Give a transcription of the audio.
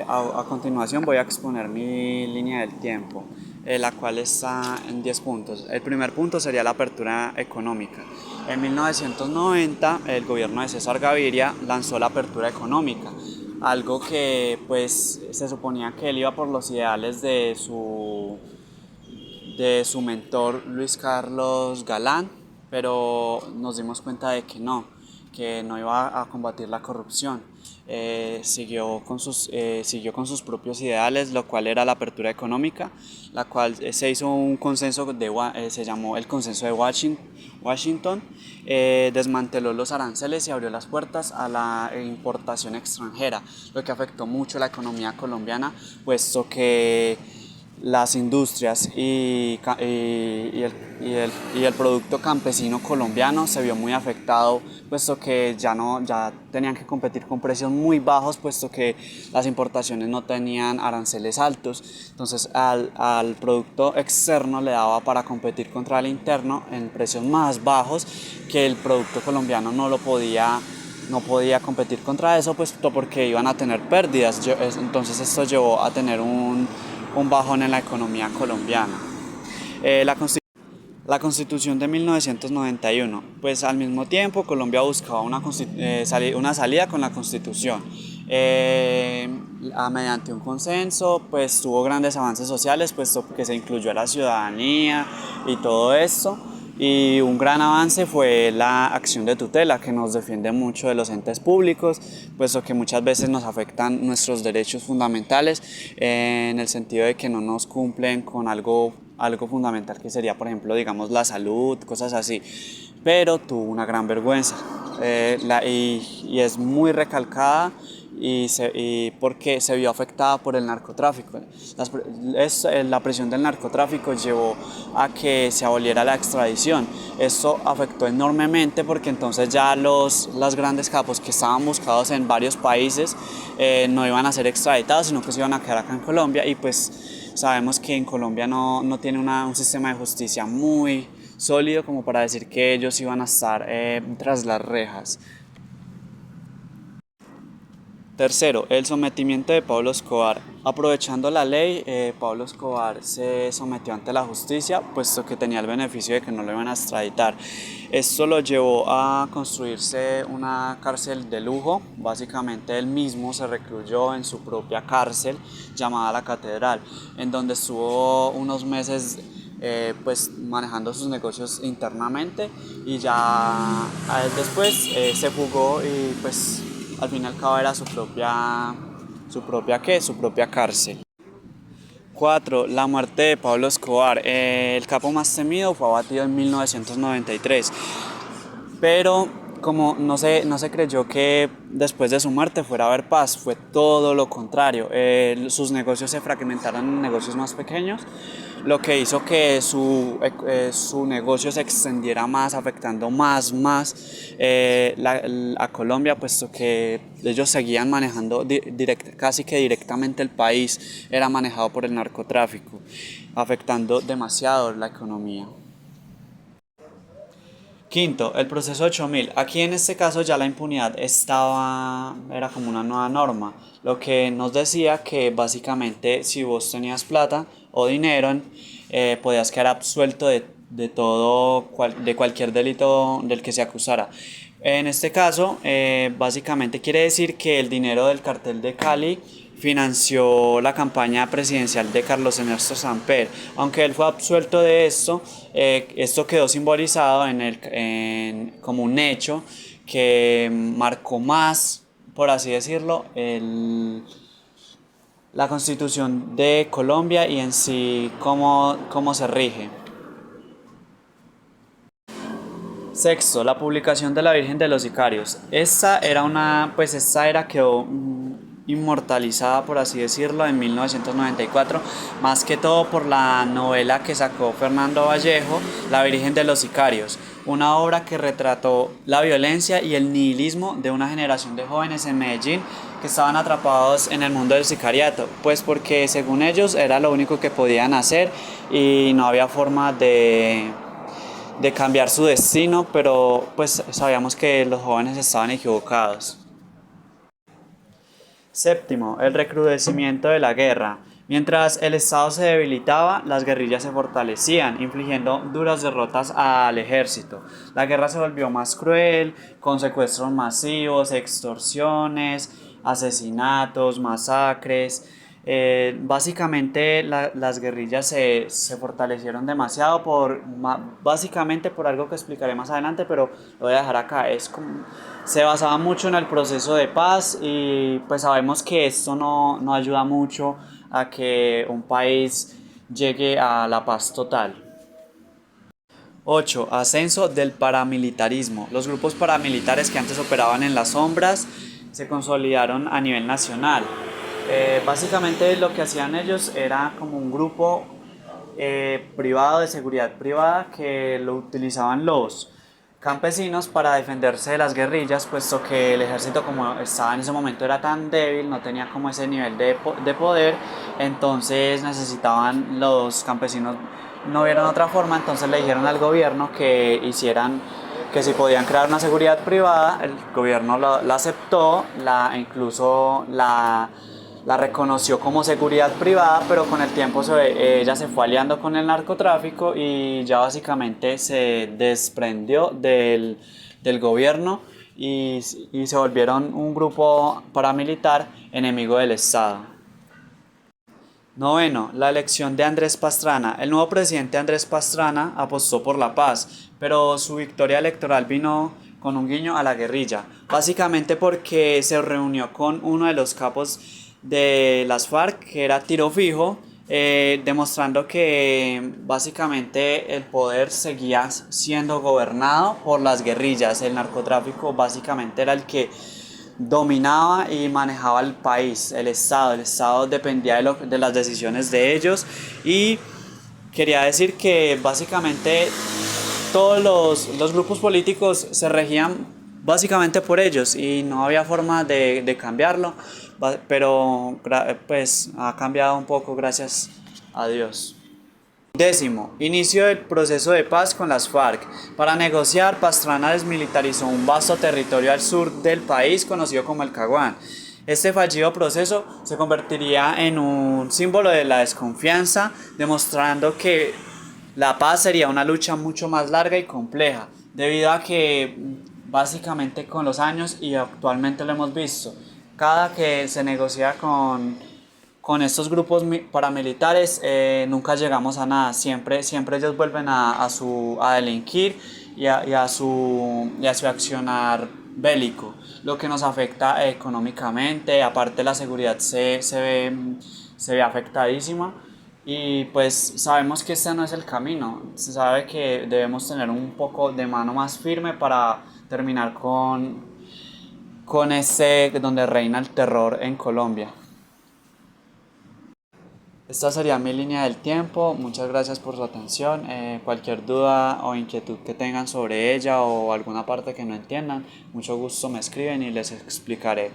A continuación voy a exponer mi línea del tiempo, la cual está en 10 puntos. El primer punto sería la apertura económica. En 1990 el gobierno de César Gaviria lanzó la apertura económica, algo que pues se suponía que él iba por los ideales de su mentor Luis Carlos Galán, pero nos dimos cuenta de que no iba a combatir la corrupción. Siguió con sus propios ideales, lo cual era la apertura económica, la cual se hizo un consenso se llamó el consenso de Washington, desmanteló los aranceles y abrió las puertas a la importación extranjera, lo que afectó mucho la economía colombiana, puesto que las industrias y el producto campesino colombiano se vio muy afectado, puesto que ya tenían que competir con precios muy bajos, puesto que las importaciones no tenían aranceles altos. Entonces al producto externo le daba para competir contra el interno en precios más bajos, que el producto colombiano no podía competir contra eso, pues porque iban a tener pérdidas. Entonces esto llevó a tener un bajón en la economía colombiana. La Constitución de 1991, pues al mismo tiempo Colombia buscaba una salida con la Constitución. Mediante un consenso, pues tuvo grandes avances sociales, puesto que se incluyó a la ciudadanía y todo esto. Y un gran avance fue la acción de tutela, que nos defiende mucho de los entes públicos, puesto que muchas veces nos afectan nuestros derechos fundamentales, en el sentido de que no nos cumplen con algo fundamental, que sería, por ejemplo, digamos, la salud, cosas así. Pero tuvo una gran vergüenza, y es muy recalcada, y porque se vio afectada por el narcotráfico. La presión del narcotráfico llevó a que se aboliera la extradición. Esto afectó enormemente, porque entonces ya los grandes capos que estaban buscados en varios países no iban a ser extraditados, sino que se iban a quedar acá en Colombia, y pues sabemos que en Colombia no tiene un sistema de justicia muy sólido como para decir que ellos iban a estar tras las rejas. Tercero, el sometimiento de Pablo Escobar. Aprovechando la ley, Pablo Escobar se sometió ante la justicia, puesto que tenía el beneficio de que no lo iban a extraditar. Esto lo llevó a construirse una cárcel de lujo. Básicamente él mismo se recluyó en su propia cárcel, llamada La Catedral, en donde estuvo unos meses pues manejando sus negocios internamente, y ya después se fugó, y pues al fin y al cabo era su propia cárcel. 4. La muerte de Pablo Escobar. El capo más temido fue abatido en 1993, pero como no se creyó que después de su muerte fuera a haber paz, fue todo lo contrario. Sus negocios se fragmentaron en negocios más pequeños, lo que hizo que su negocio se extendiera más, afectando más a Colombia, puesto que ellos seguían manejando casi que directamente el país, era manejado por el narcotráfico, afectando demasiado la economía. Quinto, el proceso 8000. Aquí en este caso ya la impunidad era como una nueva norma, lo que nos decía que básicamente si vos tenías plata o dinero, podías quedar absuelto de cualquier delito del que se acusara. En este caso, básicamente quiere decir que el dinero del cartel de Cali financió la campaña presidencial de Carlos Ernesto Samper. Aunque él fue absuelto de esto quedó simbolizado como un hecho que marcó más, por así decirlo, la Constitución de Colombia, y en sí cómo se rige. Sexto, la publicación de la Virgen de los Sicarios. Esta era quedó inmortalizada, por así decirlo, en 1994, más que todo por la novela que sacó Fernando Vallejo, La Virgen de los Sicarios, una obra que retrató la violencia y el nihilismo de una generación de jóvenes en Medellín que estaban atrapados en el mundo del sicariato, pues porque según ellos era lo único que podían hacer, y no había forma de cambiar su destino, pero pues sabíamos que los jóvenes estaban equivocados. Séptimo, el recrudecimiento de la guerra. Mientras el Estado se debilitaba, las guerrillas se fortalecían, infligiendo duras derrotas al ejército. La guerra se volvió más cruel, con secuestros masivos, extorsiones, asesinatos, masacres. Básicamente las guerrillas se fortalecieron demasiado básicamente por algo que explicaré más adelante, pero lo voy a dejar acá. Se basaba mucho en el proceso de paz y pues sabemos que esto no ayuda mucho a que un país llegue a la paz total. 8. Ascenso del paramilitarismo. Los grupos paramilitares que antes operaban en las sombras se consolidaron a nivel nacional. Básicamente lo que hacían ellos era como un grupo privado de seguridad privada que lo utilizaban los campesinos para defenderse de las guerrillas, puesto que el ejército, como estaba en ese momento, era tan débil, no tenía como ese nivel de poder, entonces necesitaban los campesinos, no vieron otra forma, entonces le dijeron al gobierno que hicieran, que si podían crear una seguridad privada. El gobierno la aceptó, incluso la reconoció como seguridad privada, pero con el tiempo ella se fue aliando con el narcotráfico y ya básicamente se desprendió del gobierno y se volvieron un grupo paramilitar enemigo del Estado. Noveno, la elección de Andrés Pastrana. El nuevo presidente Andrés Pastrana apostó por la paz, pero su victoria electoral vino con un guiño a la guerrilla, básicamente porque se reunió con uno de los capos de las FARC, que era Tiro Fijo, demostrando que básicamente el poder seguía siendo gobernado por las guerrillas. El narcotráfico básicamente era el que dominaba y manejaba el país, el Estado dependía de las decisiones de ellos y quería decir que básicamente todos los grupos políticos se regían básicamente por ellos y no había forma de cambiarlo, pero pues ha cambiado un poco gracias a Dios. Décimo, inicio del proceso de paz con las FARC. Para negociar, Pastrana desmilitarizó un vasto territorio al sur del país conocido como el Caguán. Este fallido proceso se convertiría en un símbolo de la desconfianza, demostrando que la paz sería una lucha mucho más larga y compleja, debido a que básicamente con los años y actualmente lo hemos visto, cada que se negocia con estos grupos paramilitares nunca llegamos a nada, siempre ellos vuelven a delinquir y a su accionar bélico, lo que nos afecta económicamente. Aparte la seguridad se ve afectadísima y pues sabemos que este no es el camino, se sabe que debemos tener un poco de mano más firme para terminar con donde reina el terror en Colombia. Esta sería mi línea del tiempo. Muchas gracias por su atención. Cualquier duda o inquietud que tengan sobre ella o alguna parte que no entiendan, mucho gusto me escriben y les explicaré.